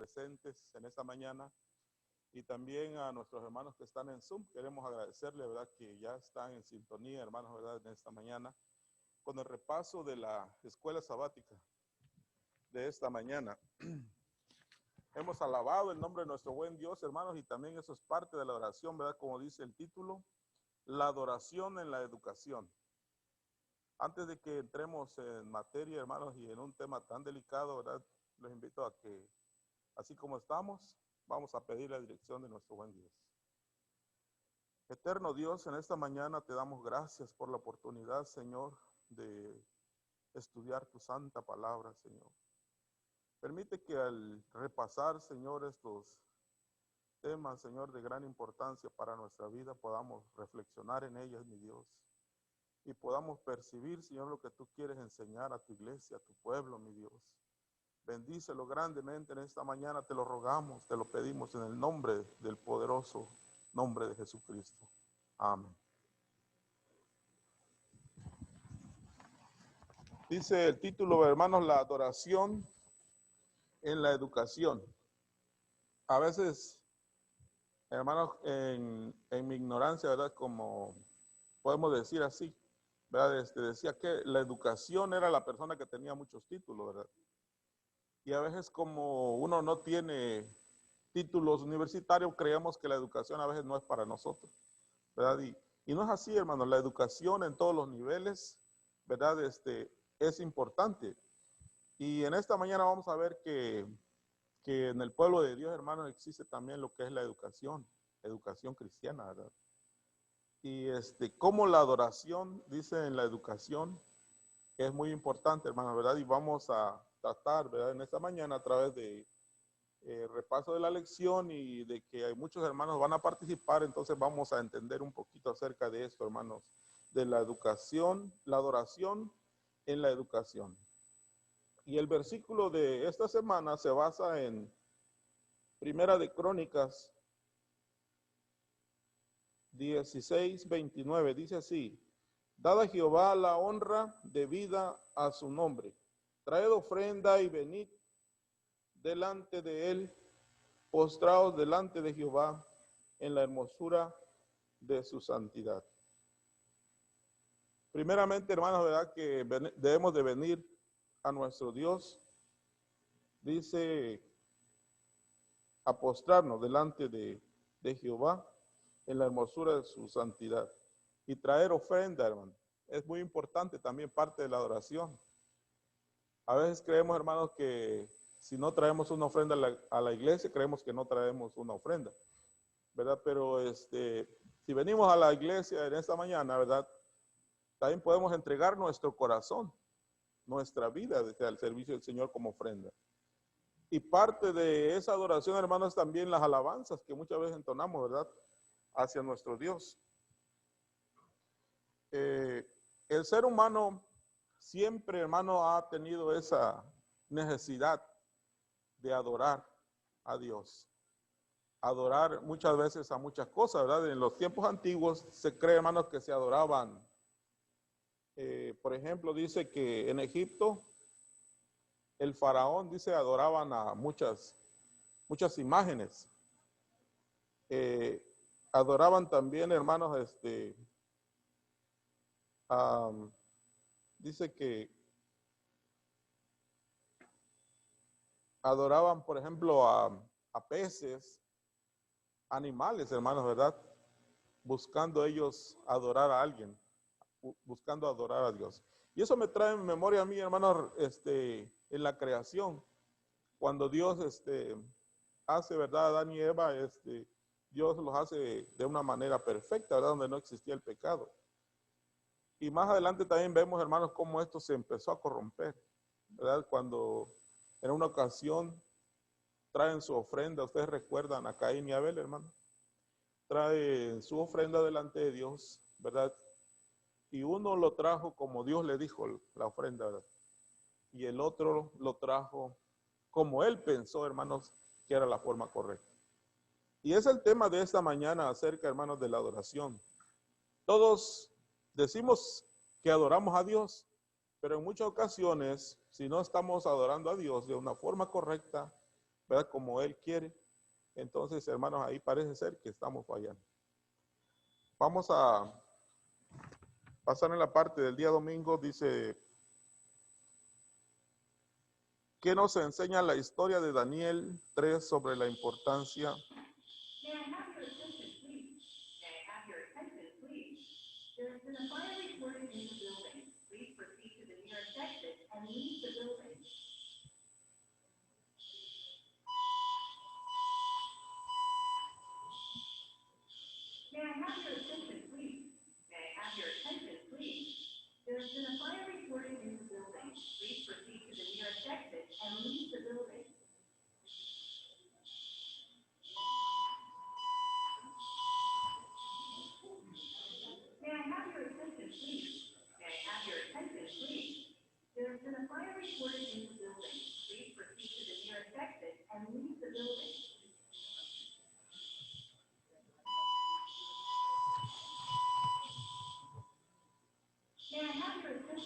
presentes en esta mañana y también a nuestros hermanos que están en Zoom. Queremos agradecerle, ¿verdad?, que ya están en sintonía, hermanos, ¿verdad?, en esta mañana con el repaso de la escuela sabática de esta mañana. Hemos alabado el nombre de nuestro buen Dios, hermanos, y también eso es parte de la oración, ¿verdad?, como dice el título, la adoración en la educación. Antes de que entremos en materia, hermanos, y en un tema tan delicado, ¿verdad?, los invito a que, así como estamos, vamos a pedir la dirección de nuestro buen Dios. Eterno Dios, en esta mañana te damos gracias por la oportunidad, Señor, de estudiar tu santa palabra, Señor. Permite que al repasar, Señor, estos temas, Señor, de gran importancia para nuestra vida, podamos reflexionar en ellas, mi Dios, y podamos percibir, Señor, lo que tú quieres enseñar a tu iglesia, a tu pueblo, mi Dios. Bendícelo grandemente en esta mañana, te lo rogamos, te lo pedimos en el nombre del poderoso nombre de Jesucristo. Amén. Dice el título, hermanos, la adoración en la educación. A veces, hermanos, en mi ignorancia, ¿verdad?, como podemos decir así, ¿verdad?, decía que la educación era la persona que tenía muchos títulos, ¿verdad? Y a veces como uno no tiene títulos universitarios, creemos que la educación a veces no es para nosotros, ¿verdad? Y no es así, hermanos. La educación en todos los niveles, ¿verdad?, es importante. Y en esta mañana vamos a ver que en el pueblo de Dios, hermanos, existe también lo que es la educación cristiana, ¿verdad? Y como la adoración, dice en la educación, es muy importante, hermanos, ¿verdad? Y vamos a tratar, ¿verdad?, en esta mañana a través de repaso de la lección y de que hay muchos hermanos van a participar, entonces vamos a entender un poquito acerca de esto, hermanos, de la educación, la adoración en la educación. Y el versículo de esta semana se basa en Primera de Crónicas 16:29, dice así: dad a Jehová la honra debida a su nombre, traed ofrenda y venid delante de él, postraos delante de Jehová en la hermosura de su santidad. Primeramente, hermanos, ¿verdad?, que debemos de venir a nuestro Dios, dice, a postrarnos delante de Jehová en la hermosura de su santidad y traer ofrenda, hermano. Es muy importante también parte de la adoración. A veces creemos, hermanos, que si no traemos una ofrenda a la iglesia, creemos que no traemos una ofrenda, ¿verdad? Pero si venimos a la iglesia en esta mañana, ¿verdad?, también podemos entregar nuestro corazón, nuestra vida al servicio del Señor como ofrenda. Y parte de esa adoración, hermanos, también las alabanzas que muchas veces entonamos, ¿verdad?, hacia nuestro Dios. El ser humano siempre, hermano, ha tenido esa necesidad de adorar a Dios. Adorar muchas veces a muchas cosas, ¿verdad? En los tiempos antiguos se cree, hermanos, que se adoraban. Por ejemplo, dice que en Egipto el faraón, dice, adoraban a muchas imágenes. Adoraban también, hermanos, dice que adoraban, por ejemplo, a peces, animales, hermanos, ¿verdad? Buscando ellos adorar a alguien, buscando adorar a Dios. Y eso me trae en memoria a mí, hermanos, en la creación, cuando Dios hace, ¿verdad?, Adán y Eva, Dios los hace de una manera perfecta, ¿verdad?, donde no existía el pecado. Y más adelante también vemos, hermanos, cómo esto se empezó a corromper, ¿verdad? Cuando en una ocasión traen su ofrenda, ustedes recuerdan a Caín y Abel, hermano, trae su ofrenda delante de Dios, ¿verdad? Y uno lo trajo como Dios le dijo la ofrenda, ¿verdad? Y el otro lo trajo como él pensó, hermanos, que era la forma correcta. Y es el tema de esta mañana acerca, hermanos, de la adoración. Todos decimos que adoramos a Dios, pero en muchas ocasiones, si no estamos adorando a Dios de una forma correcta, ¿verdad? Como Él quiere. Entonces, hermanos, ahí parece ser que estamos fallando. Vamos a pasar en la parte del día domingo. Dice, ¿qué nos enseña la historia de Daniel 3 sobre la importancia?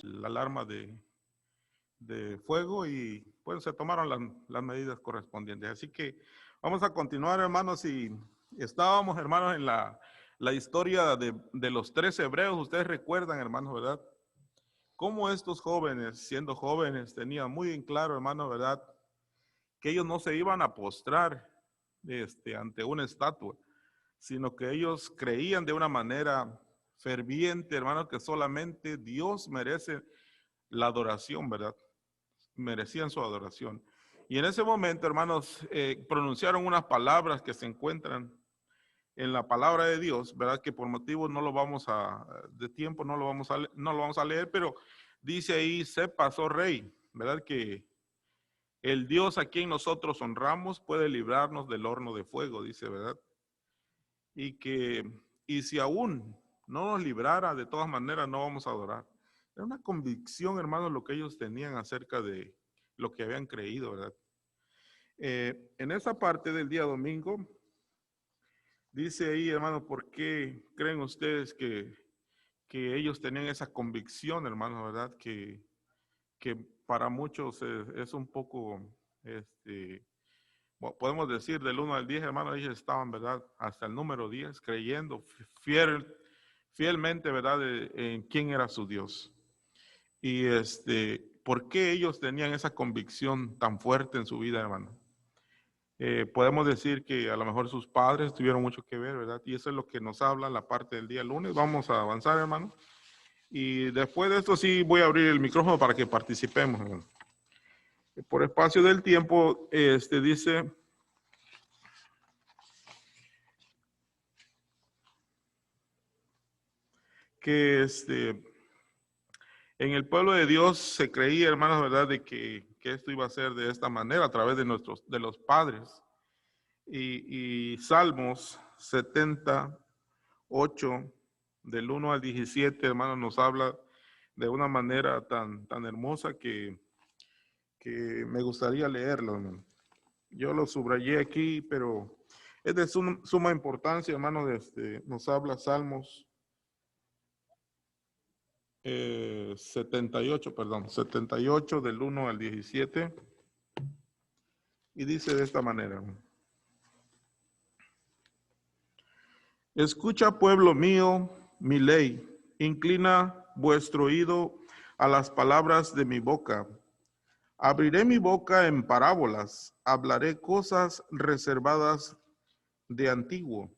La alarma de fuego y pues se tomaron las medidas correspondientes. Así que vamos a continuar, hermanos, y estábamos, hermanos, en la historia de los 3 hebreos. Ustedes recuerdan, hermanos, ¿verdad? Cómo estos jóvenes, siendo jóvenes, tenían muy en claro, hermanos, ¿verdad? Que ellos no se iban a postrar ante una estatua, sino que ellos creían de una manera ferviente, hermanos, que solamente Dios merece la adoración, ¿verdad? Merecían su adoración. Y en ese momento, hermanos, pronunciaron unas palabras que se encuentran en la palabra de Dios, ¿verdad? Que por motivos de tiempo no lo vamos a leer, pero dice ahí, sepas, oh rey, ¿verdad? Que el Dios a quien nosotros honramos puede librarnos del horno de fuego, dice, ¿verdad? Y si aún no nos librara, de todas maneras no vamos a adorar. Era una convicción, hermanos, lo que ellos tenían acerca de lo que habían creído, ¿verdad? En esa parte del día domingo, dice ahí, hermanos, ¿por qué creen ustedes que ellos tenían esa convicción, hermanos, verdad? Que para muchos es un poco, podemos decir del 1 al 10, hermanos, ellos estaban, ¿verdad? Hasta el número 10, creyendo fielmente, ¿verdad? En quién era su Dios. Y ¿por qué ellos tenían esa convicción tan fuerte en su vida, hermano? Podemos decir que a lo mejor sus padres tuvieron mucho que ver, ¿verdad? Y eso es lo que nos habla la parte del día lunes. Vamos a avanzar, hermano. Y después de esto sí voy a abrir el micrófono para que participemos, hermano. Por espacio del tiempo, dice que en el pueblo de Dios se creía, hermanos, ¿verdad? De que esto iba a ser de esta manera a través de los padres. Y Salmos 78, del 1 al 17, hermanos, nos habla de una manera tan hermosa que me gustaría leerlo, hermano. Yo lo subrayé aquí, pero es de suma importancia, hermano. Nos habla Salmos 78 del 1 al 17, y dice de esta manera: escucha, pueblo mío, mi ley, inclina vuestro oído a las palabras de mi boca. Abriré mi boca en parábolas, hablaré cosas reservadas de antiguo,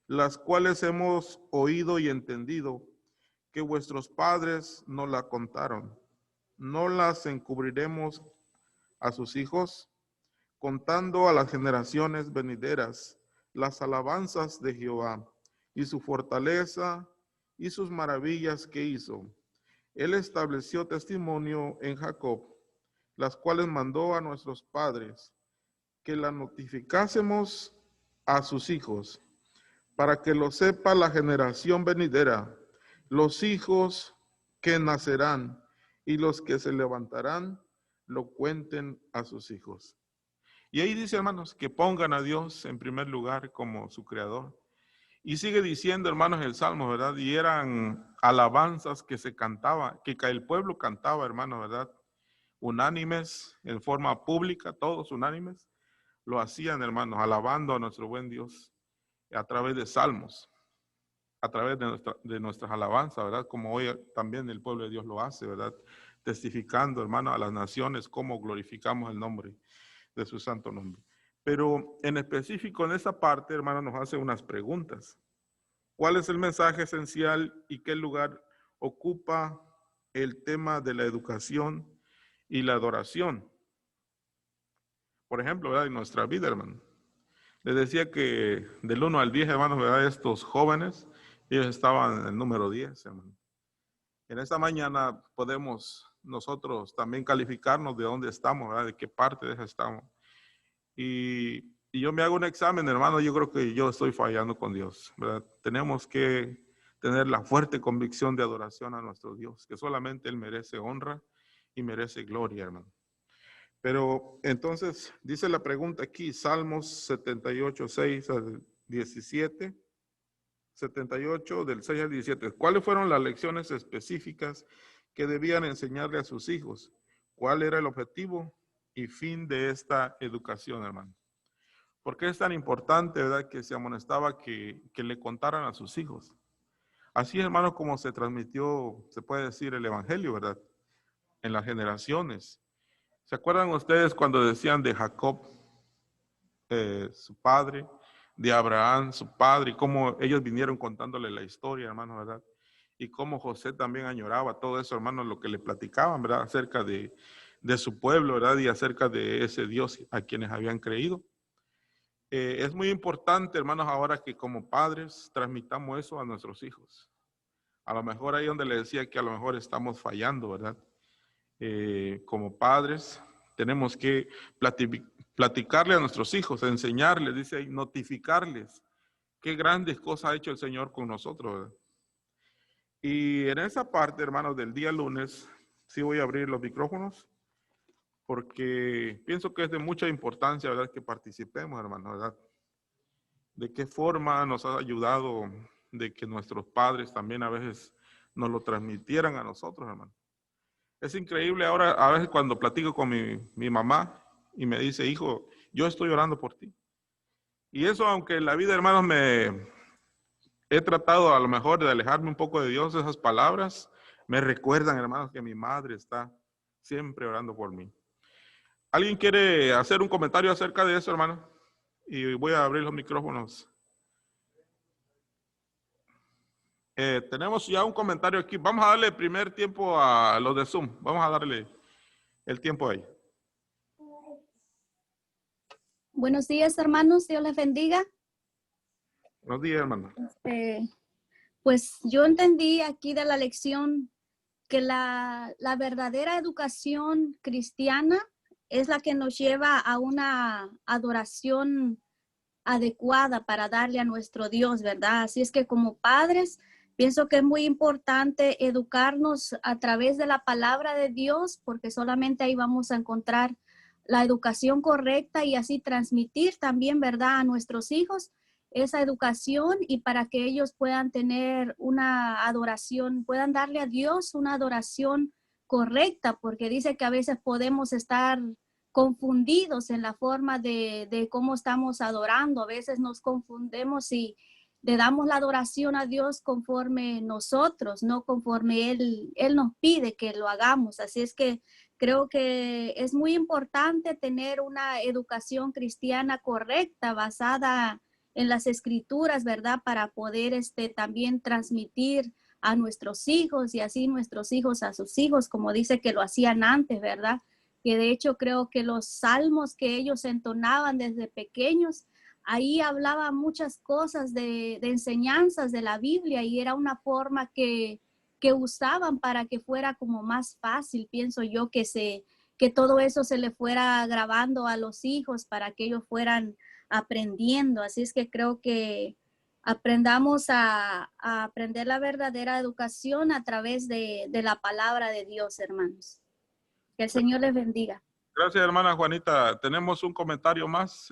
las cuales hemos oído y entendido, que vuestros padres nos la contaron. No las encubriremos a sus hijos, contando a las generaciones venideras las alabanzas de Jehová y su fortaleza y sus maravillas que hizo. Él estableció testimonio en Jacob, las cuales mandó a nuestros padres, que la notificásemos a sus hijos, para que lo sepa la generación venidera, los hijos que nacerán y los que se levantarán, lo cuenten a sus hijos. Y ahí dice, hermanos, que pongan a Dios en primer lugar como su creador. Y sigue diciendo, hermanos, el Salmo, ¿verdad? Y eran alabanzas que se cantaba, que el pueblo cantaba, hermanos, ¿verdad? Unánimes, en forma pública, todos unánimes, lo hacían, hermanos, alabando a nuestro buen Dios a través de salmos, a través de nuestras alabanzas, ¿verdad? Como hoy también el pueblo de Dios lo hace, ¿verdad? Testificando, hermanos, a las naciones cómo glorificamos el nombre de su santo nombre. Pero en específico en esa parte, hermanos, nos hace unas preguntas. ¿Cuál es el mensaje esencial y qué lugar ocupa el tema de la educación y la adoración? Por ejemplo, ¿verdad? En nuestra vida, hermano. Les decía que del 1 al 10, hermanos, ¿verdad? Estos jóvenes, ellos estaban en el número 10, hermano. En esta mañana podemos nosotros también calificarnos de dónde estamos, ¿verdad? De qué parte de esa estamos. Y yo me hago un examen, hermano, yo creo que yo estoy fallando con Dios, ¿verdad? Tenemos que tener la fuerte convicción de adoración a nuestro Dios, que solamente Él merece honra y merece gloria, hermano. Pero entonces dice la pregunta aquí, Salmos 78, 6 al 17, 78 del 6 al 17. ¿Cuáles fueron las lecciones específicas que debían enseñarle a sus hijos? ¿Cuál era el objetivo y fin de esta educación, hermano? ¿Por qué es tan importante, verdad, que se amonestaba que le contaran a sus hijos? Así, hermanos, como se transmitió, se puede decir, el evangelio, ¿verdad? En las generaciones. ¿Se acuerdan ustedes cuando decían de Jacob, su padre, de Abraham, su padre, y cómo ellos vinieron contándole la historia, hermanos, ¿verdad? Y cómo José también añoraba todo eso, hermanos, lo que le platicaban, ¿verdad? Acerca de su pueblo, ¿verdad? Y acerca de ese Dios a quienes habían creído. Es muy importante, hermanos, ahora que como padres transmitamos eso a nuestros hijos. A lo mejor ahí donde le decía que a lo mejor estamos fallando, ¿verdad? Como padres tenemos que platicarle a nuestros hijos, enseñarles, dice ahí, notificarles qué grandes cosas ha hecho el Señor con nosotros, ¿verdad? Y en esa parte, hermanos, del día lunes, sí voy a abrir los micrófonos, porque pienso que es de mucha importancia, ¿verdad?, que participemos, hermanos, ¿verdad? De qué forma nos ha ayudado de que nuestros padres también a veces nos lo transmitieran a nosotros, hermano. Es increíble ahora, a veces cuando platico con mi mamá y me dice, hijo, yo estoy orando por ti. Y eso, aunque en la vida, hermanos, me he tratado a lo mejor de alejarme un poco de Dios, esas palabras me recuerdan, hermanos, que mi madre está siempre orando por mí. ¿Alguien quiere hacer un comentario acerca de eso, hermano? Y voy a abrir los micrófonos. Tenemos ya un comentario aquí. Vamos a darle el primer tiempo a los de Zoom. Vamos a darle el tiempo ahí. Buenos días, hermanos. Dios les bendiga. Buenos días, hermano. Pues yo entendí aquí de la lección que la verdadera educación cristiana es la que nos lleva a una adoración adecuada para darle a nuestro Dios, ¿verdad? Así es que como padres, pienso que es muy importante educarnos a través de la palabra de Dios, porque solamente ahí vamos a encontrar la educación correcta y así transmitir también, ¿verdad?, a nuestros hijos esa educación y para que ellos puedan tener una adoración, puedan darle a Dios una adoración correcta, porque dice que a veces podemos estar confundidos en la forma de cómo estamos adorando. A veces nos confundemos y le damos la adoración a Dios conforme nosotros, no conforme Él nos pide que lo hagamos. Así es que creo que es muy importante tener una educación cristiana correcta, basada en las escrituras, ¿verdad? Para poder también transmitir a nuestros hijos y así nuestros hijos a sus hijos, como dice que lo hacían antes, ¿verdad? Que de hecho creo que los salmos que ellos entonaban desde pequeños, ahí hablaba muchas cosas de enseñanzas de la Biblia y era una forma que usaban para que fuera como más fácil, pienso yo, que todo eso se le fuera grabando a los hijos para que ellos fueran aprendiendo. Así es que creo que aprendamos a aprender la verdadera educación a través de la palabra de Dios, hermanos. Que el Señor les bendiga. Gracias, hermana Juanita. Tenemos un comentario más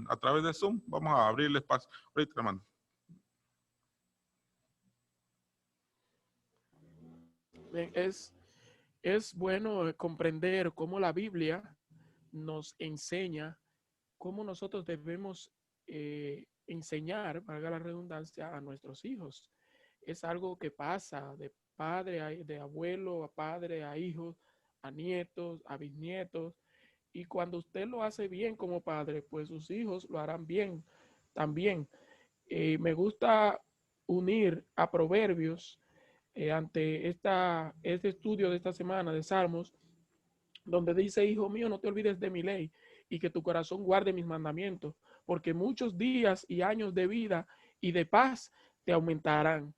a través de Zoom. Vamos a abrirle espacio. Ahorita, hermano. Es bueno comprender cómo la Biblia nos enseña cómo nosotros debemos enseñar, valga la redundancia, a nuestros hijos. Es algo que pasa de padre, de abuelo a padre, a hijos, a nietos, a bisnietos. Y cuando usted lo hace bien como padre, pues sus hijos lo harán bien también. Me gusta unir a Proverbios ante este estudio de esta semana de Salmos, donde dice: hijo mío, no te olvides de mi ley y que tu corazón guarde mis mandamientos, porque muchos días y años de vida y de paz te aumentarán.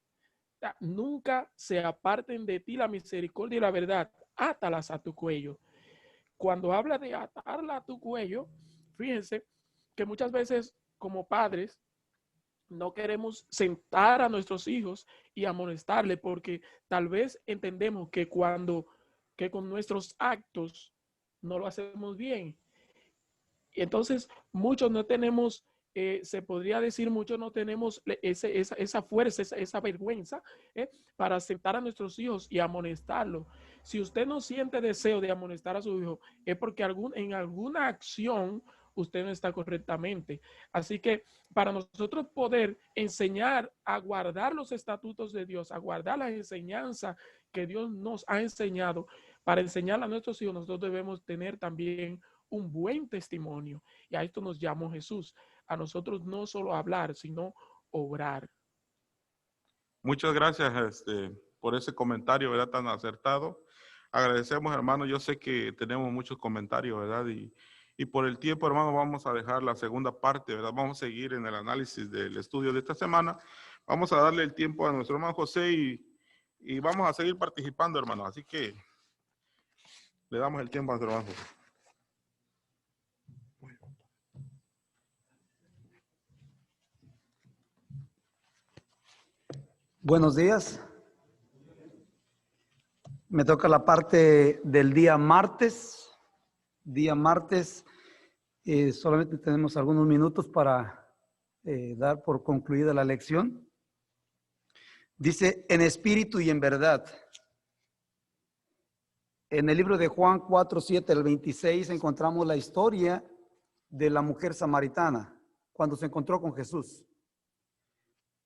Nunca se aparten de ti la misericordia y la verdad, átalas a tu cuello. Cuando habla de atarla a tu cuello, fíjense que muchas veces como padres no queremos sentar a nuestros hijos y amonestarle, porque tal vez entendemos que con nuestros actos no lo hacemos bien. Y entonces muchos no tenemos, se podría decir, muchos no tenemos esa fuerza, esa vergüenza para sentar a nuestros hijos y amonestarlos. Si usted no siente deseo de amonestar a su hijo, es porque en alguna acción usted no está correctamente. Así que para nosotros poder enseñar a guardar los estatutos de Dios, a guardar las enseñanzas que Dios nos ha enseñado, para enseñar a nuestros hijos, nosotros debemos tener también un buen testimonio. Y a esto nos llamó Jesús. A nosotros no solo hablar, sino obrar. Muchas gracias por ese comentario, ¿verdad? Tan acertado. Agradecemos, hermano. Yo sé que tenemos muchos comentarios, ¿verdad? Y por el tiempo, hermano, vamos a dejar la segunda parte, ¿verdad? Vamos a seguir en el análisis del estudio de esta semana. Vamos a darle el tiempo a nuestro hermano José y vamos a seguir participando, hermano. Así que le damos el tiempo a nuestro hermano José. Buenos días. Me toca la parte del día martes. Solamente tenemos algunos minutos para dar por concluida la lección. Dice, en espíritu y en verdad. En el libro de Juan 4, 7 al 26 encontramos la historia de la mujer samaritana cuando se encontró con Jesús.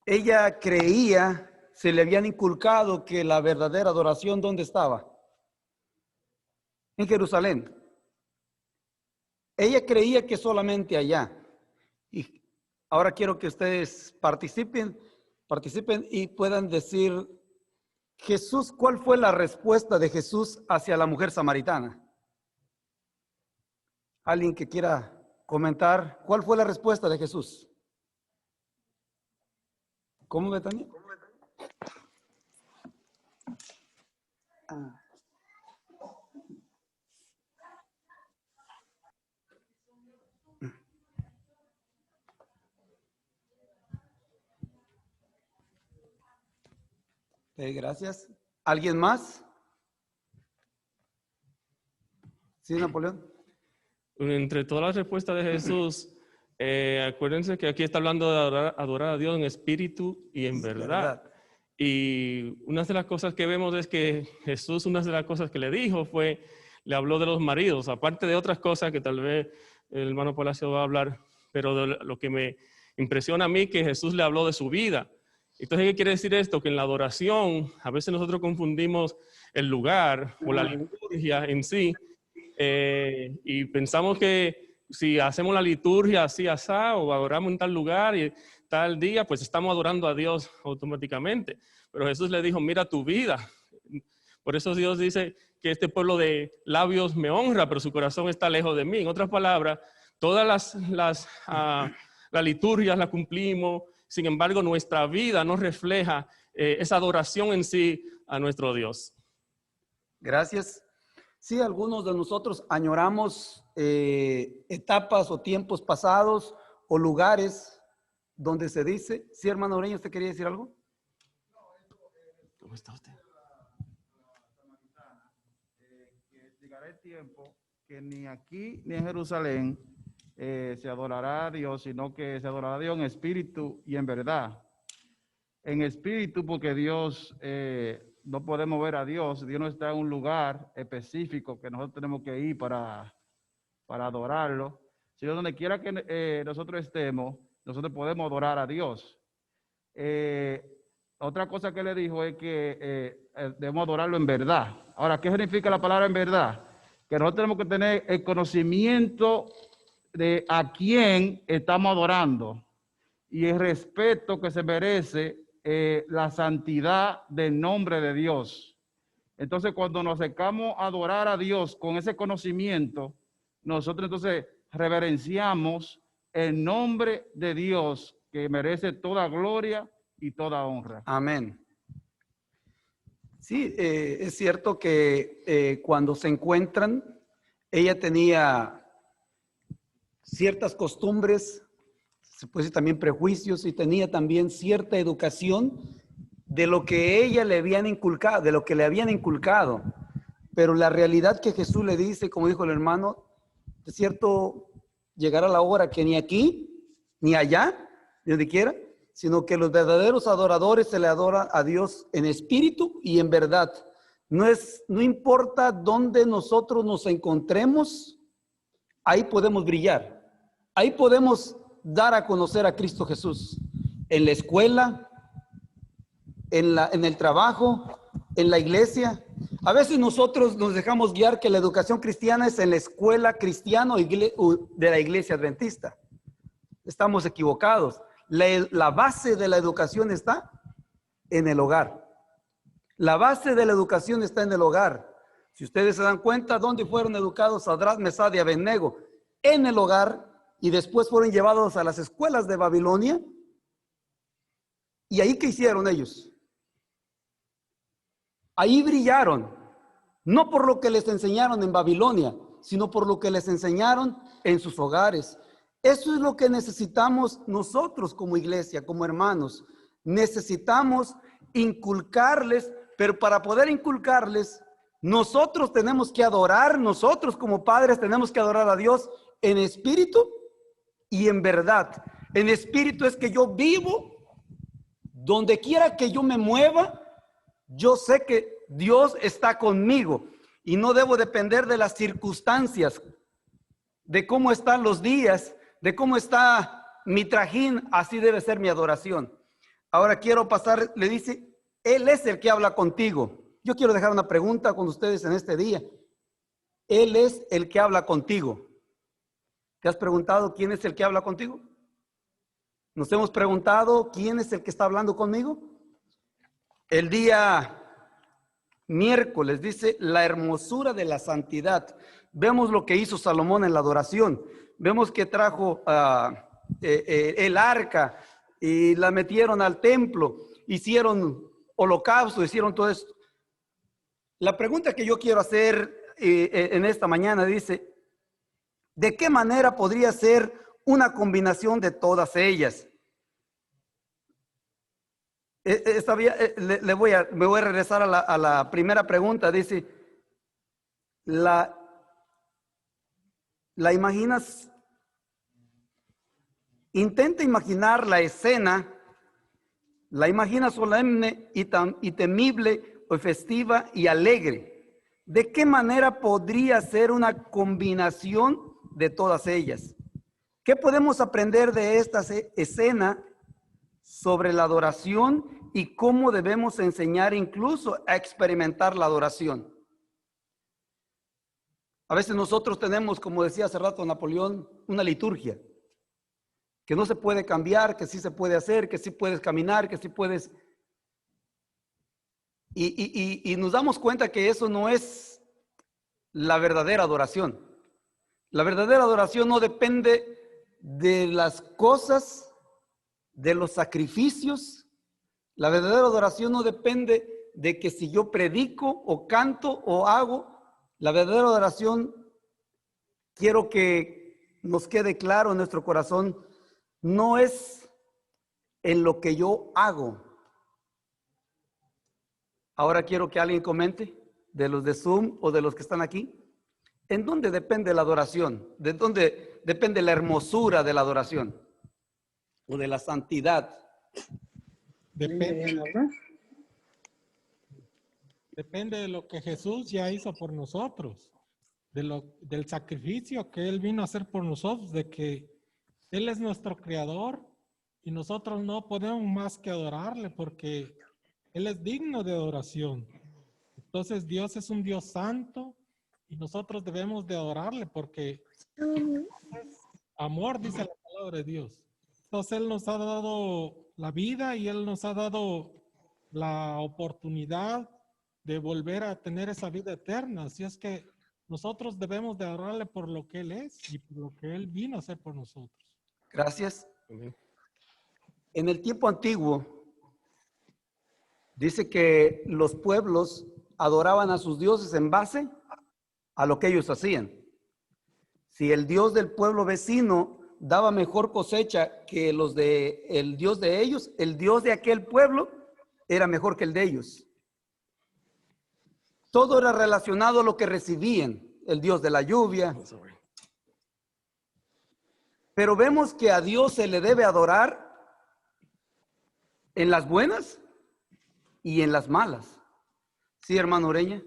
Ella creía, se le habían inculcado que la verdadera adoración, ¿dónde estaba? En Jerusalén. Ella creía que solamente allá. Y ahora quiero que ustedes participen y puedan decir, Jesús, ¿cuál fue la respuesta de Jesús hacia la mujer samaritana? ¿Alguien que quiera comentar? ¿Cuál fue la respuesta de Jesús? ¿Cómo, Betania? Gracias. ¿Alguien más? Sí, Napoleón. Entre todas las respuestas de Jesús, acuérdense que aquí está hablando de adorar a Dios en espíritu y en verdad. Y una de las cosas que vemos es que Jesús, una de las cosas que le dijo fue, le habló de los maridos, aparte de otras cosas que tal vez el hermano Palacio va a hablar, pero de lo que me impresiona a mí que Jesús le habló de su vida. Entonces, ¿qué quiere decir esto? Que en la adoración, a veces nosotros confundimos el lugar o la liturgia en sí, y pensamos que si hacemos la liturgia así, asá, o adoramos en tal lugar y tal día, pues estamos adorando a Dios automáticamente. Pero Jesús le dijo, mira tu vida. Por eso Dios dice que este pueblo de labios me honra, pero su corazón está lejos de mí. En otras palabras, todas las liturgias las cumplimos, sin embargo, nuestra vida no refleja esa adoración en sí a nuestro Dios. Gracias. Sí, algunos de nosotros añoramos etapas o tiempos pasados o lugares donde se dice. Sí, hermano Ureña, ¿usted quería decir algo? ¿Cómo está usted? Que llegará el tiempo que ni aquí ni en Jerusalén se adorará a Dios, sino que se adorará a Dios en espíritu y en verdad. En espíritu, porque Dios, no podemos ver a Dios. Dios no está en un lugar específico que nosotros tenemos que ir para adorarlo, sino donde quiera que nosotros estemos, nosotros podemos adorar a Dios. Otra cosa que le dijo es que debemos adorarlo en verdad. Ahora, ¿qué significa la palabra en verdad? Que nosotros tenemos que tener el conocimiento de a quién estamos adorando y el respeto que se merece la santidad del nombre de Dios. Entonces, cuando nos acercamos a adorar a Dios con ese conocimiento, nosotros entonces reverenciamos el nombre de Dios que merece toda gloria y toda honra. Amén. Sí, es cierto que cuando se encuentran, ella tenía ciertas costumbres, se puede decir también prejuicios, y tenía también cierta educación de lo que ella le habían inculcado, de lo que le habían inculcado. Pero la realidad que Jesús le dice, como dijo el hermano, es cierto, llegará la hora que ni aquí, ni allá, ni donde quiera, sino que los verdaderos adoradores se le adora a Dios en espíritu y en verdad. No importa dónde nosotros nos encontremos, ahí podemos brillar. Ahí podemos dar a conocer a Cristo Jesús. En la escuela, en el trabajo, en la iglesia. A veces nosotros nos dejamos guiar que la educación cristiana es en la escuela cristiana de la iglesia adventista. Estamos equivocados. La base de la educación está en el hogar. La base de la educación está en el hogar. Si ustedes se dan cuenta, ¿dónde fueron educados Sadrach, Mesach y Abednego? En el hogar, y después fueron llevados a las escuelas de Babilonia. ¿Y ahí qué hicieron ellos? Ahí brillaron, no por lo que les enseñaron en Babilonia, sino por lo que les enseñaron en sus hogares. Eso es lo que necesitamos nosotros como iglesia, como hermanos. Necesitamos inculcarles, pero para poder inculcarles, nosotros tenemos que adorar, nosotros como padres tenemos que adorar a Dios en espíritu y en verdad. En espíritu es que yo vivo, donde quiera que yo me mueva, yo sé que Dios está conmigo y no debo depender de las circunstancias, de cómo están los días, de cómo está mi trajín. Así debe ser mi adoración. Ahora quiero pasar, le dice, Él es el que habla contigo. Yo quiero dejar una pregunta con ustedes en este día. Él es el que habla contigo. ¿Te has preguntado quién es el que habla contigo? ¿Nos hemos preguntado quién es el que está hablando conmigo? El día miércoles dice la hermosura de la santidad. Vemos lo que hizo Salomón en la adoración. Vemos que trajo el arca y la metieron al templo. Hicieron holocausto, hicieron todo esto. La pregunta que yo quiero hacer en esta mañana dice, ¿de qué manera podría ser una combinación de todas ellas? Me voy a regresar a la primera pregunta. Dice, ¿la imaginas? Intenta imaginar la escena, la imagina solemne y temible, o festiva y alegre. ¿De qué manera podría ser una combinación de todas ellas? ¿Qué podemos aprender de esta escena sobre la adoración y cómo debemos enseñar incluso a experimentar la adoración? A veces nosotros tenemos, como decía hace rato Napoleón, una liturgia que no se puede cambiar, que sí se puede hacer, que sí puedes caminar, que sí puedes... Y nos damos cuenta que eso no es la verdadera adoración. La verdadera adoración no depende de las cosas, de los sacrificios. La verdadera adoración no depende de que si yo predico o canto o hago. La verdadera adoración, quiero que nos quede claro en nuestro corazón, no es en lo que yo hago. Ahora quiero que alguien comente, de los de Zoom o de los que están aquí, ¿en dónde depende la adoración? ¿De dónde depende la hermosura de la adoración? ¿O de la santidad? Depende de lo que Jesús ya hizo por nosotros. del sacrificio que Él vino a hacer por nosotros, de que Él es nuestro creador y nosotros no podemos más que adorarle porque Él es digno de adoración. Entonces Dios es un Dios santo y nosotros debemos de adorarle porque es amor, dice la palabra de Dios. Entonces Él nos ha dado la vida y Él nos ha dado la oportunidad de volver a tener esa vida eterna. Así es que nosotros debemos de adorarle por lo que Él es y por lo que Él vino a hacer por nosotros. Gracias. Amén. En el tiempo antiguo, dice que los pueblos adoraban a sus dioses en base a lo que ellos hacían. Si el Dios del pueblo vecino daba mejor cosecha que el Dios de ellos, el Dios de aquel pueblo era mejor que el de ellos. Todo era relacionado a lo que recibían, el Dios de la lluvia. Pero vemos que a Dios se le debe adorar en las buenas y en las malas. ¿Sí, hermano Ureña?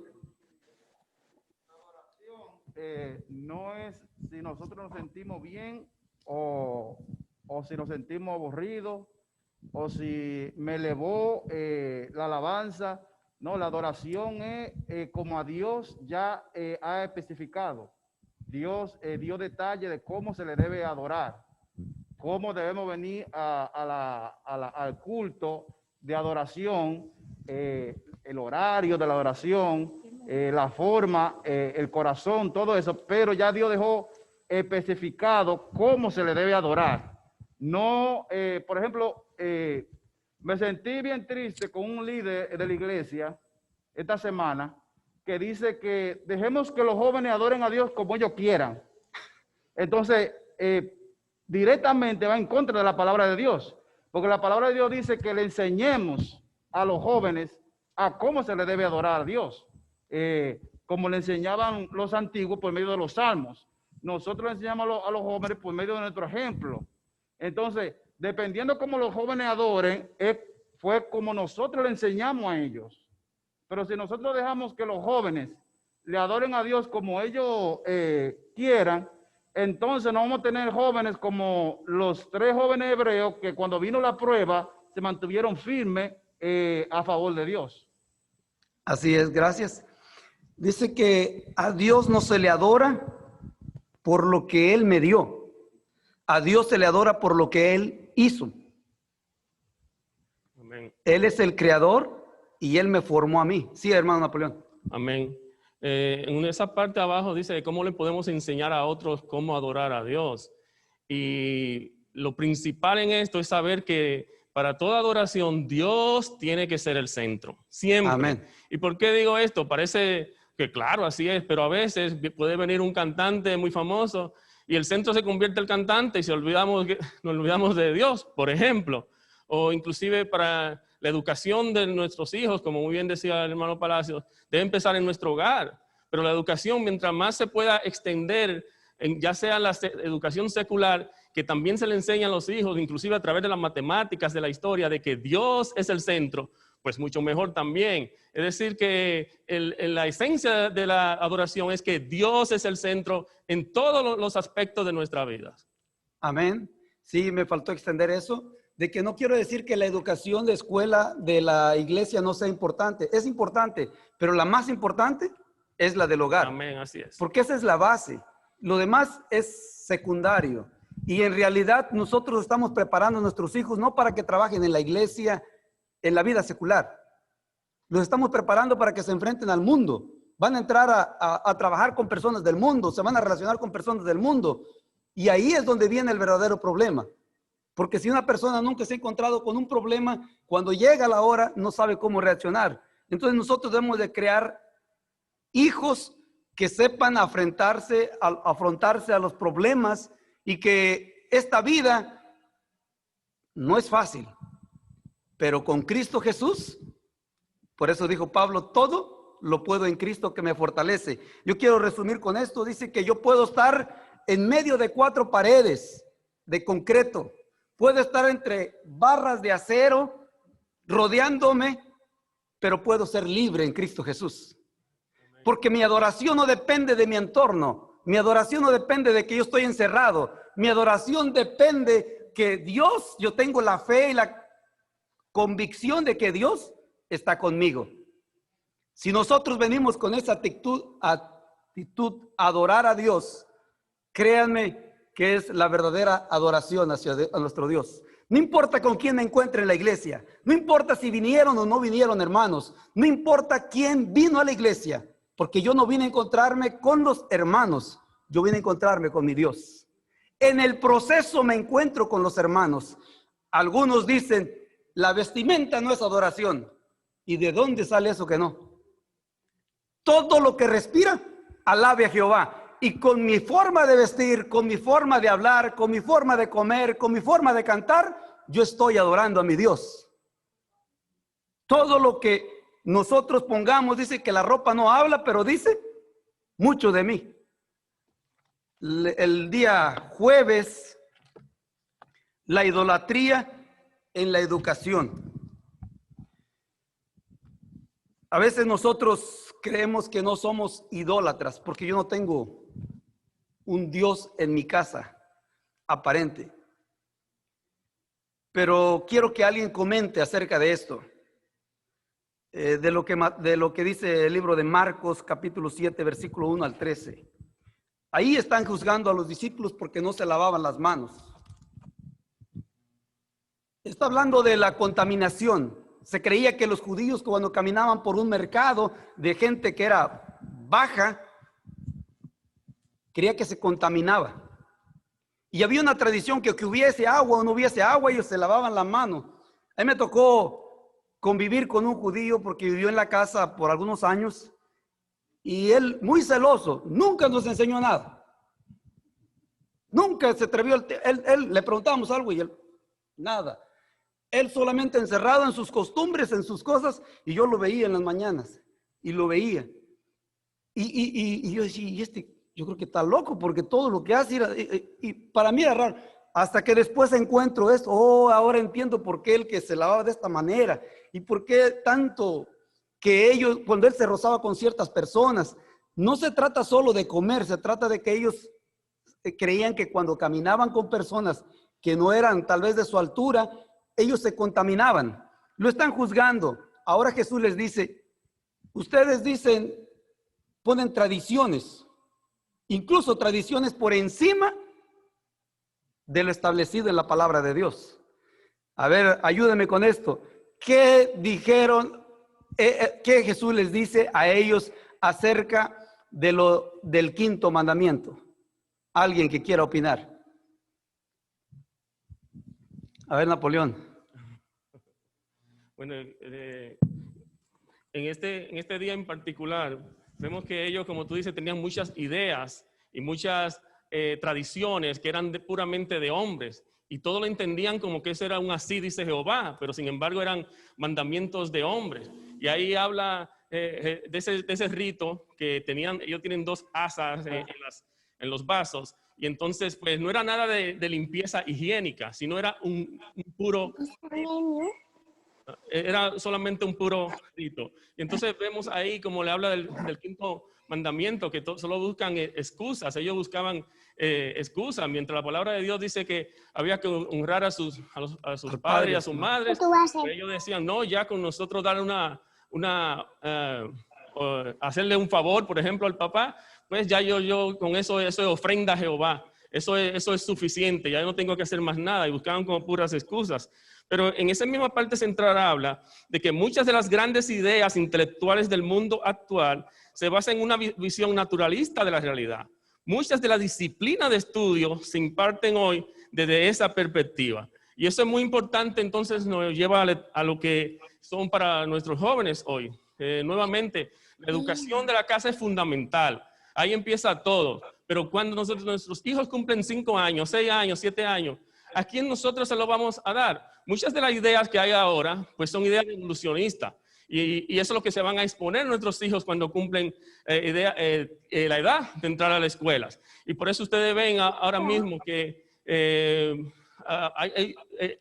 No es si nosotros nos sentimos bien o si nos sentimos aburridos o si me elevó la alabanza. No, la adoración es como a Dios ya ha especificado. Dios dio detalle de cómo se le debe adorar, cómo debemos venir al culto de adoración, el horario de la adoración, la forma, el corazón, todo eso, pero ya Dios dejó especificado cómo se le debe adorar. No, por ejemplo, me sentí bien triste con un líder de la iglesia esta semana que dice que dejemos que los jóvenes adoren a Dios como ellos quieran. Entonces, directamente va en contra de la palabra de Dios, porque la palabra de Dios dice que le enseñemos a los jóvenes a cómo se le debe adorar a Dios, como le enseñaban los antiguos por medio de los salmos. Nosotros le enseñamos a los jóvenes por medio de nuestro ejemplo. Entonces, dependiendo cómo los jóvenes adoren, fue como nosotros le enseñamos a ellos. Pero si nosotros dejamos que los jóvenes le adoren a Dios como ellos quieran, entonces no vamos a tener jóvenes como los 3 jóvenes hebreos que cuando vino la prueba se mantuvieron firmes a favor de Dios. Así es, gracias. Dice que a Dios no se le adora por lo que Él me dio. A Dios se le adora por lo que Él hizo. Amén. Él es el creador y Él me formó a mí. Sí, hermano Napoleón. Amén. En esa parte abajo dice cómo le podemos enseñar a otros cómo adorar a Dios. Y lo principal en esto es saber que para toda adoración Dios tiene que ser el centro, siempre. Amén. ¿Y por qué digo esto? Parece que claro, así es, pero a veces puede venir un cantante muy famoso y el centro se convierte en el cantante y nos olvidamos de Dios, por ejemplo. O inclusive para la educación de nuestros hijos, como muy bien decía el hermano Palacios, debe empezar en nuestro hogar. Pero la educación, mientras más se pueda extender, ya sea la educación secular, que también se le enseña a los hijos, inclusive a través de las matemáticas, de la historia, de que Dios es el centro, pues mucho mejor también. Es decir, que la esencia de la adoración es que Dios es el centro en todos los aspectos de nuestra vida. Amén. Sí, me faltó extender eso, de que no quiero decir que la educación de escuela de la iglesia no sea importante. Es importante, pero la más importante es la del hogar. Amén, así es. Porque esa es la base. Lo demás es secundario. Y en realidad nosotros estamos preparando a nuestros hijos no para que trabajen en la iglesia, en la vida secular. Los estamos preparando para que se enfrenten al mundo. Van a entrar a trabajar con personas del mundo, se van a relacionar con personas del mundo. Y ahí es donde viene el verdadero problema. Porque si una persona nunca se ha encontrado con un problema, cuando llega la hora no sabe cómo reaccionar. Entonces nosotros debemos de crear hijos que sepan afrontarse a los problemas y que esta vida no es fácil. Pero con Cristo Jesús, por eso dijo Pablo, todo lo puedo en Cristo que me fortalece. Yo quiero resumir con esto, dice que yo puedo estar en medio de 4 paredes de concreto, puedo estar entre barras de acero, rodeándome, pero puedo ser libre en Cristo Jesús. Porque mi adoración no depende de mi entorno. Mi adoración no depende de que yo estoy encerrado. Mi adoración depende que Dios, yo tengo la fe y la convicción de que Dios está conmigo. Si nosotros venimos con esa actitud a adorar a Dios, créanme que es la verdadera adoración a nuestro Dios. No importa con quién me encuentre en la iglesia, no importa si vinieron o no vinieron hermanos, no importa quién vino a la iglesia, porque yo no vine a encontrarme con los hermanos, yo vine a encontrarme con mi Dios. En el proceso me encuentro con los hermanos. Algunos dicen, la vestimenta no es adoración. ¿Y de dónde sale eso que no? Todo lo que respira, alabe a Jehová. Y con mi forma de vestir, con mi forma de hablar, con mi forma de comer, con mi forma de cantar, yo estoy adorando a mi Dios. Todo lo que nosotros pongamos, dice que la ropa no habla, pero dice mucho de mí. El día jueves, la idolatría en la educación. A veces nosotros creemos que no somos idólatras porque yo no tengo un Dios en mi casa aparente. Pero quiero que alguien comente acerca de esto, de lo que dice el libro de Marcos, capítulo 7, versículo 1 al 13. Ahí están juzgando a los discípulos porque no se lavaban las manos. Está hablando de la contaminación. Se creía que los judíos, cuando caminaban por un mercado de gente que era baja, creía que se contaminaba. Y había una tradición que hubiese agua o no hubiese agua, ellos se lavaban la mano. A mí me tocó convivir con un judío porque vivió en la casa por algunos años. Y él, muy celoso, nunca nos enseñó nada. Nunca se atrevió. Él le preguntábamos algo y él, nada. Él solamente encerrado en sus costumbres, en sus cosas, y yo lo veía en las mañanas, y lo veía. Y yo decía, yo creo que está loco, porque todo lo que hace, y para mí era raro, hasta que después encuentro esto, ahora entiendo por qué él que se lavaba de esta manera, y por qué tanto que ellos, cuando él se rozaba con ciertas personas, no se trata solo de comer, se trata de que ellos creían que cuando caminaban con personas que no eran tal vez de su altura, ellos se contaminaban, lo están juzgando. Ahora Jesús les dice, ustedes dicen, ponen tradiciones, incluso tradiciones por encima de lo establecido en la palabra de Dios. A ver, ayúdenme con esto. ¿Qué dijeron, qué Jesús les dice a ellos acerca del quinto mandamiento? Alguien que quiera opinar. A ver, Napoleón. Bueno, en este día en particular, vemos que ellos, como tú dices, tenían muchas ideas y muchas tradiciones que eran puramente de hombres. Y todo lo entendían como que eso era un así, dice Jehová, pero sin embargo eran mandamientos de hombres. Y ahí habla de ese rito que tenían, ellos tienen 2 asas en los vasos. Y entonces, pues no era nada de limpieza higiénica, sino era un puro... Era solamente un puro rito. Y entonces vemos ahí como le habla del quinto mandamiento, que solo buscan excusas. Ellos buscaban excusas, mientras la palabra de Dios dice que había que honrar a sus padres y a sus madres. Ellos decían, no, ya con nosotros dar hacerle un favor, por ejemplo, al papá, pues ya yo con eso es ofrenda a Jehová. Eso es suficiente, ya no tengo que hacer más nada. Y buscaban como puras excusas. Pero en esa misma parte central habla de que muchas de las grandes ideas intelectuales del mundo actual se basan en una visión naturalista de la realidad. Muchas de las disciplinas de estudio se imparten hoy desde esa perspectiva. Y eso es muy importante, entonces nos lleva a lo que son para nuestros jóvenes hoy. Nuevamente, la educación de la casa es fundamental. Ahí empieza todo. Pero cuando nuestros hijos cumplen 5 años, 6 años, 7 años, ¿a quién nosotros se lo vamos a dar? Muchas de las ideas que hay ahora, pues son ideas evolucionistas. Y eso es lo que se van a exponer nuestros hijos cuando cumplen la edad de entrar a las escuelas. Y por eso ustedes ven ahora mismo que hay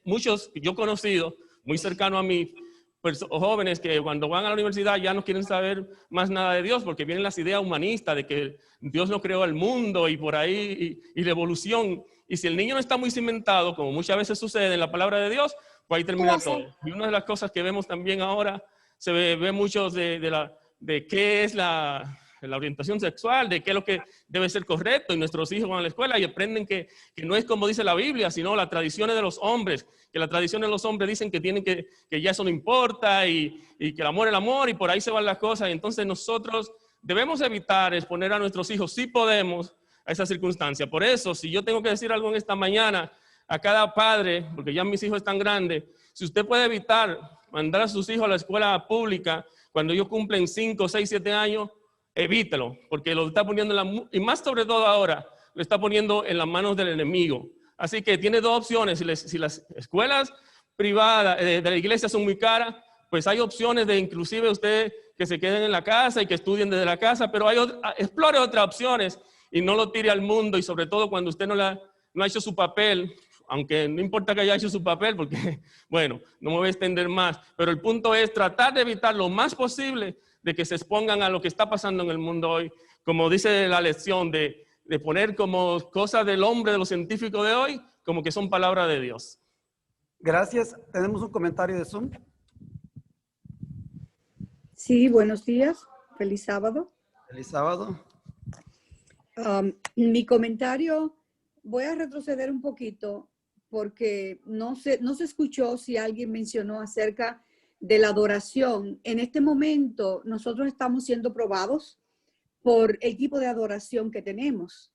muchos que yo he conocido, muy cercanos a mí, pues, jóvenes que cuando van a la universidad ya no quieren saber más nada de Dios porque vienen las ideas humanistas de que Dios no creó el mundo y por ahí y la evolución. Y si el niño no está muy cimentado, como muchas veces sucede en la palabra de Dios, pues ahí termina todo. Y una de las cosas que vemos también ahora, se ve mucho de qué es la orientación sexual, de qué es lo que debe ser correcto. Y nuestros hijos van a la escuela y aprenden que no es como dice la Biblia, sino las tradiciones de los hombres. Que las tradiciones de los hombres dicen que tienen que ya eso no importa y que el amor es el amor y por ahí se van las cosas. Y entonces nosotros debemos evitar exponer a nuestros hijos, si podemos, a esa circunstancia. Por eso, si yo tengo que decir algo en esta mañana a cada padre, porque ya mis hijos están grandes, si usted puede evitar mandar a sus hijos a la escuela pública cuando ellos cumplen 5, 6, 7 años, evítelo, porque lo está poniendo y más sobre todo ahora, lo está poniendo en las manos del enemigo. Así que tiene dos opciones. Si las escuelas privadas de la iglesia son muy caras, pues hay opciones de inclusive usted que se queden en la casa y que estudien desde la casa, pero explore otras opciones y no lo tire al mundo, y sobre todo cuando usted no ha hecho su papel, aunque no importa que haya hecho su papel, porque, bueno, no me voy a extender más, pero el punto es tratar de evitar lo más posible de que se expongan a lo que está pasando en el mundo hoy, como dice la lección, de poner como cosas del hombre, de los científicos de hoy, como que son palabras de Dios. Gracias. Tenemos un comentario de Zoom. Sí, buenos días. Feliz sábado. Feliz sábado. Mi comentario, voy a retroceder un poquito porque no se escuchó si alguien mencionó acerca de la adoración. En este momento nosotros estamos siendo probados por el tipo de adoración que tenemos.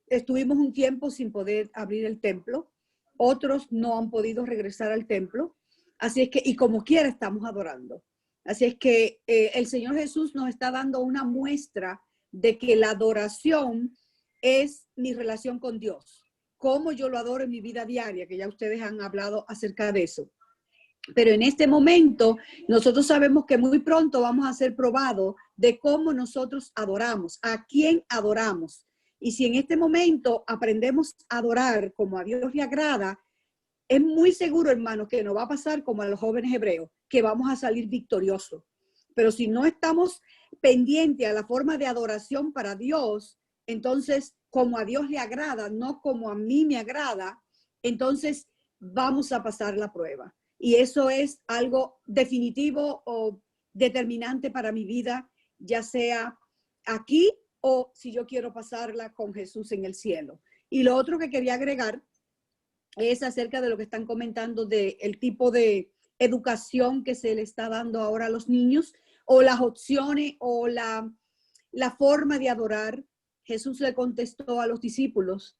Estuvimos un tiempo sin poder abrir el templo, otros no han podido regresar al templo, así es que, y como quiera estamos adorando. Así es que el Señor Jesús nos está dando una muestra de que la adoración es mi relación con Dios, cómo yo lo adoro en mi vida diaria, que ya ustedes han hablado acerca de eso. Pero en este momento nosotros sabemos que muy pronto vamos a ser probados de cómo nosotros adoramos, a quién adoramos. Y si en este momento aprendemos a adorar como a Dios le agrada, es muy seguro, hermanos, que nos va a pasar como a los jóvenes hebreos, que vamos a salir victoriosos. Pero si no estamos pendientes a la forma de adoración para Dios, entonces como a Dios le agrada, no como a mí me agrada, entonces vamos a pasar la prueba. Y eso es algo definitivo o determinante para mi vida, ya sea aquí o si yo quiero pasarla con Jesús en el cielo. Y lo otro que quería agregar es acerca de lo que están comentando del tipo de educación que se le está dando ahora a los niños, o las opciones o la forma de adorar. Jesús le contestó a los discípulos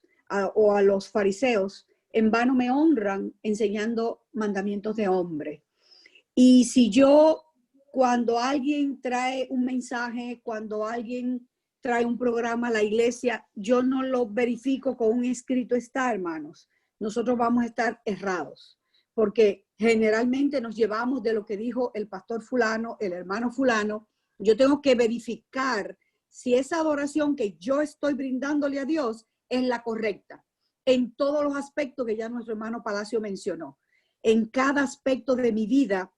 o a los fariseos: en vano me honran enseñando mandamientos de hombre. Y si yo, cuando alguien trae un mensaje, cuando alguien trae un programa a la iglesia, yo no lo verifico con un escrito está, hermanos, nosotros vamos a estar errados, porque generalmente nos llevamos de lo que dijo el pastor fulano, el hermano fulano. Yo tengo que verificar si esa adoración que yo estoy brindándole a Dios es la correcta, en todos los aspectos que ya nuestro hermano Palacio mencionó. En cada aspecto de mi vida,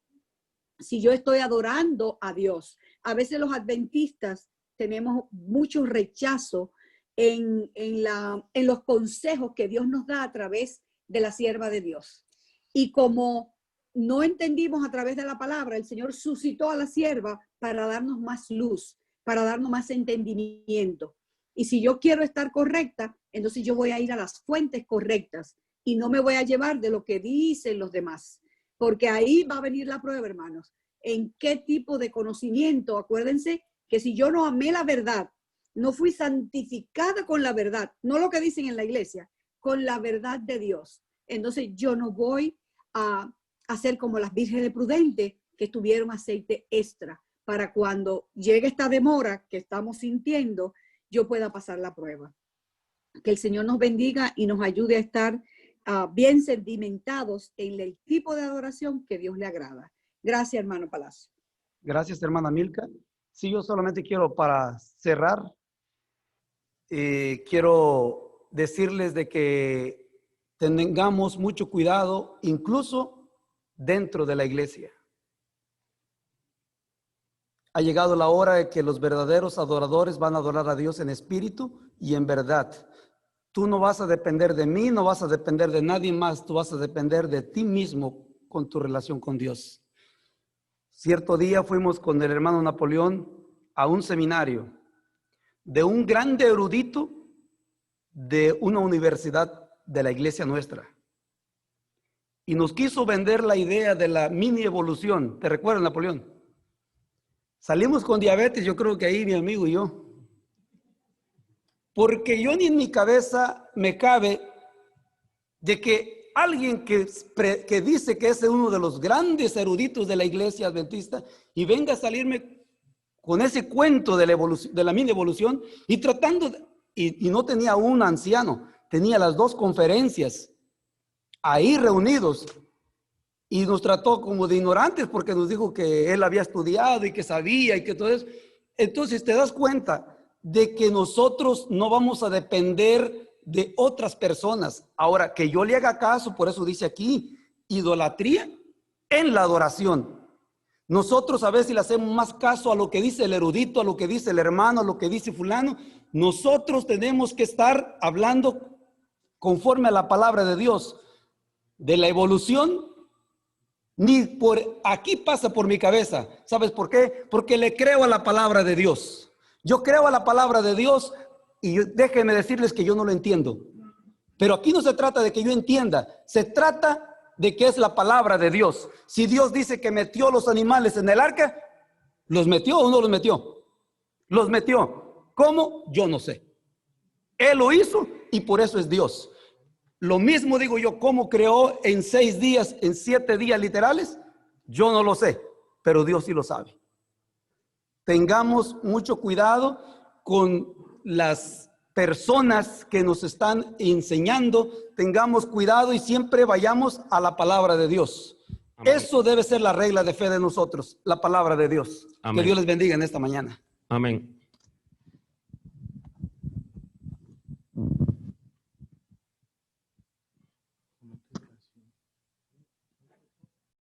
si yo estoy adorando a Dios. A veces los adventistas tenemos mucho rechazo en los consejos que Dios nos da a través de la sierva de Dios. Y como no entendimos a través de la palabra, el Señor suscitó a la sierva para darnos más luz, para darnos más entendimiento. Y si yo quiero estar correcta, entonces yo voy a ir a las fuentes correctas y no me voy a llevar de lo que dicen los demás, porque ahí va a venir la prueba, hermanos. ¿En qué tipo de conocimiento? Acuérdense que si yo no amé la verdad, no fui santificada con la verdad, no lo que dicen en la iglesia, con la verdad de Dios, entonces yo no voy a hacer como las vírgenes prudentes que tuvieron aceite extra para cuando llegue esta demora que estamos sintiendo, yo pueda pasar la prueba. Que el Señor nos bendiga y nos ayude a estar bien sedimentados en el tipo de adoración que Dios le agrada. Gracias, hermano Palacio. Gracias, hermana Milka. Sí, yo solamente quiero, para cerrar, quiero decirles de que tengamos mucho cuidado, incluso dentro de la iglesia. Ha llegado la hora de que los verdaderos adoradores van a adorar a Dios en espíritu y en verdad. Tú no vas a depender de mí, no vas a depender de nadie más, tú vas a depender de ti mismo con tu relación con Dios. Cierto día fuimos con el hermano Napoleón a un seminario de un grande erudito de una universidad de la iglesia nuestra. Y nos quiso vender la idea de la mini evolución. ¿Te recuerdas, Napoleón? Salimos con diabetes, yo creo que ahí mi amigo y yo. Porque yo ni en mi cabeza me cabe de que alguien que dice que es uno de los grandes eruditos de la iglesia adventista y venga a salirme con ese cuento de la evolución, de la mini evolución, y tratando, y no tenía un anciano, tenía las dos conferencias ahí reunidos, y nos trató como de ignorantes porque nos dijo que él había estudiado y que sabía y que todo eso. Entonces te das cuenta de que nosotros no vamos a depender de otras personas. Ahora, que yo le haga caso, por eso dice aquí, idolatría en la adoración. Nosotros a veces le hacemos más caso a lo que dice el erudito, a lo que dice el hermano, a lo que dice fulano. Nosotros tenemos que estar hablando conforme a la palabra de Dios. De la evolución, ni por aquí pasa por mi cabeza. ¿Sabes por qué? Porque le creo a la palabra de Dios. Yo creo a la palabra de Dios y déjenme decirles que yo no lo entiendo. Pero aquí no se trata de que yo entienda, se trata de que es la palabra de Dios. Si Dios dice que metió los animales en el arca, ¿los metió o no los metió? Los metió. ¿Cómo? Yo no sé. Él lo hizo y por eso es Dios. Lo mismo digo yo, ¿cómo creó en 6 días, en 7 días literales? Yo no lo sé, pero Dios sí lo sabe. Tengamos mucho cuidado con las personas que nos están enseñando, tengamos cuidado y siempre vayamos a la palabra de Dios. Amén. Eso debe ser la regla de fe de nosotros, la palabra de Dios. Amén. Que Dios les bendiga en esta mañana. Amén.